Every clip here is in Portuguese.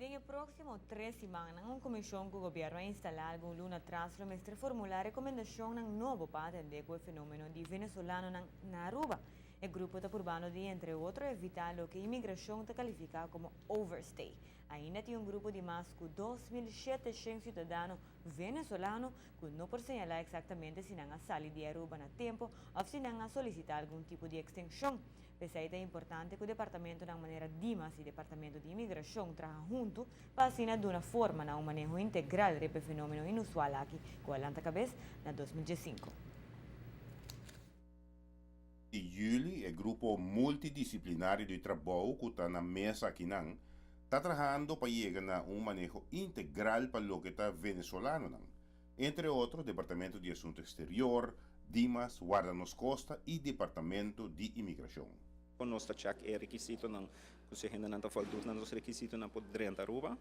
Nelle prossime 3 settimane, una commissione del governo ha installato un lunes atrás per formulare recomendazioni un nuovo patente del fenomeno di venezolano na Aruba. Il gruppo urbano di, entre outros, evita lo che immigrazione qualifica come overstay. Ainda tem um grupo de mais de 2.700 cidadãos venezolanos que não por señalar exatamente se não sair de Aruba na tempo ou se não solicitar algum tipo de extensão. Pese é importante que o departamento da maneira Dimas e o departamento de imigração trabalhem juntos para assim de uma forma um manejo integral do fenômeno inusual aqui, com a lanta cabeça na 2005. Em julho, o grupo multidisciplinário de trabalho que está na mesa aqui está trabalhando para chegar a manejo integral para o que está venezolano. Entre outros, Departamento de Assunto Exterior, Dimas, Guarda nos Costa e Departamento de Imigração. O nosso check é requisito não, se ainda não está voldoende aan os requisitos não pode drenta Aruba.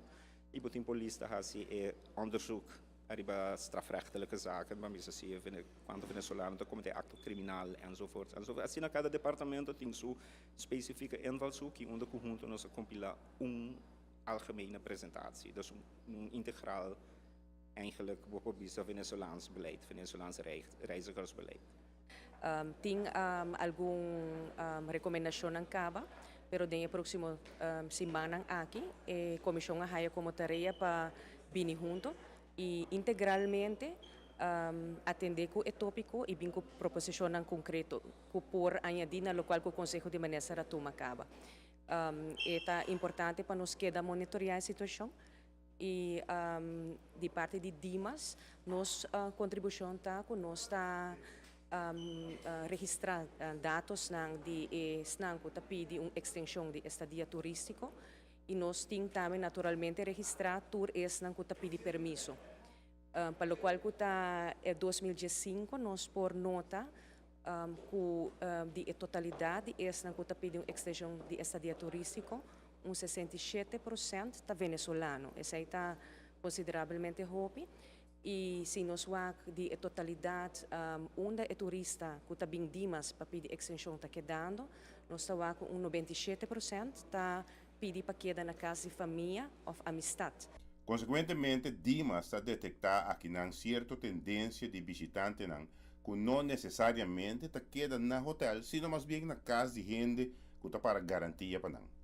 E botem polícia hasi é onderzoek arriba strafrechtelijke zaken, maar we zien quando venezolano dat komt acto criminal enzovoort. Assim na cada departamento tem sua específica invalshoek die onder conjunto nos compila algemene presentatie, dus integraal eigenlijk op Venezolaans beleid, Venezolaans reizigersbeleid. Tem alguma recomendação em Caba, pero na próxima semana aqui, a comissão haya como tarefa para vir junto e integralmente atender com o tópico e vir com proposição em concreto, que por añadir na local que o Conselho de Maneira toma Caba. É importante para nós que monitorear a situação e de parte de Dimas, nossa contribuição está com nós registrar dados de snanco pede uma extensão de estadia turístico e nós temos também naturalmente registrar tour snanco pede permisso. Para o qual em 2015 nós por nota de totalidade snanco pede uma extensão de estadia turístico, 67% está venezolano, essa está consideravelmente rápido. E se nós vamos de totalidade, onde é turista que está bem Dimas para pedir extensão está quedando, nós estamos com 97% está pedindo para quedar na casa de família ou amistade. Consequentemente, Dimas está detectar aqui uma certa tendência de visitante que não necessariamente está quedando na hotel, sino mais bem na casa de gente que está para garantia para não.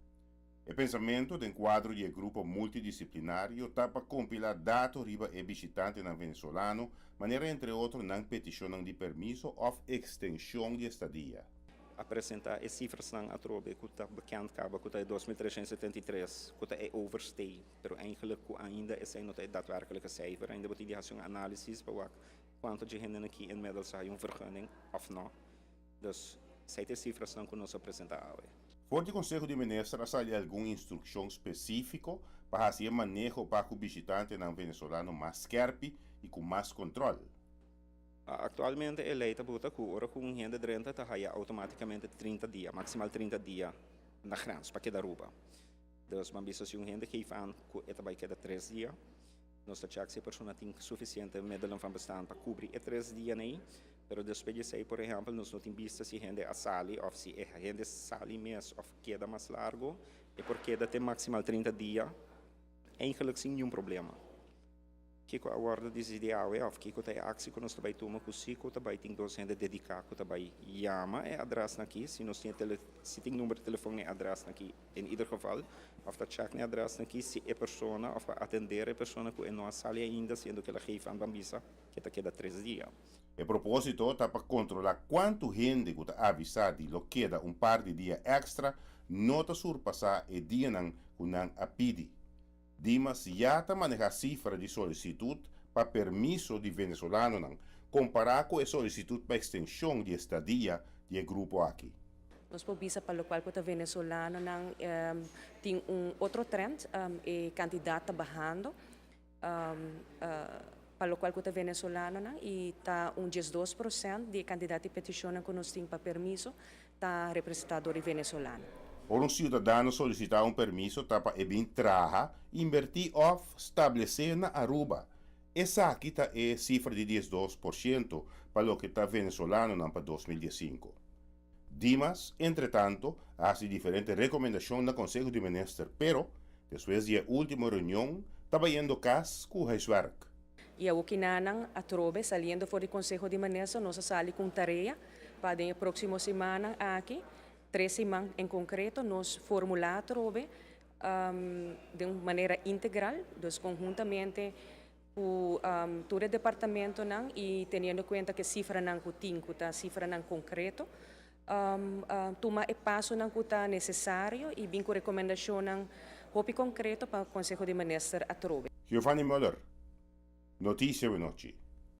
O pensamento do quadro de grupo multidisciplinário está para compilar dados riba e visitante venezolano, maneira entre outros na petição de permisso ou extensão de estadia. Apresentar as cifras na atrobe que está bekend acaba que é 2.373, que é overstay, pero eigenlijk ainda esse não é daadwerkelijke cijfer, ainda moet die een analysis para quanto de gente aqui inmiddels een vergunning of não. Dus zij de cifras não que nós apresentamos. Voor o Conselho de Ministros, há alguma instrução específica para fazer manejo para o visitante venezolano mais scherp e com mais controle? Atualmente, a lei está com gente de renta está automaticamente 30 dias, maximal 30 dias na grens para cada Aruba. Dus, mas se um gente geeft aan que vai cada 3 dias, nós temos que a pessoa tem suficiente middelen van bestaan para cobrir 3 dias nem. Pero después de sei, por exemplo, nós não temos visto se gente a sali ou se a gente sali mesmo ou queda mais largo e porque queda tem maximal 30 dias, eigenlijk sem nenhum problema. Que a ordem diz ideal é que a acção que nós também tomamos com si, que também tem dois gente dedicados, que também chama é adres aqui, se nós tem número de telefone é adres aqui, em ieder geval, of dat check é adres aqui, se a pessoa ou para atender a pessoa que não sali ainda, sendo que ela geeft aan bambisa, que está queda 3 dias. A propósito, está para controlar quanto gente que está avisado de lo queda par de dias extra, não está surpassar o dia que não a pedir. Dimas já está manejar cifra de solicitud para permisso de venezolano comparar com a solicitud para extensão de estadia de grupo aqui. Nós podemos para o qual o venezolano tem outro trend, e candidato bajando, para o qual o venezolano e está 12% de candidato de petição que nós temos para permisso está representador venezolano. Por cidadão solicitar permisso está para trabalhar, invertir ou estabelecer na Aruba. Essa aqui está a cifra de 12% para o que está venezolano para 2015. Dimas, entretanto, faz diferentes recomendações no Conselho de Ministros, pero Después de la última reunión, estaba yendo cas con huiswerk. E o que nanang atrobe saliendo for o Consejo de Manejo, nós sali com tarefa para a próxima semana aqui, 3 semanas em concreto, nós formular atrobe de uma maneira integral, dus conjuntamente o todo o departamento não e tendo em conta que cifra não que tá cifra não concreto, tomar o passo não que tá necessário e bem com recomendação não hopi concreto para o Consejo de Manejo atrobe. Giovanni Muller, Noticia Noche.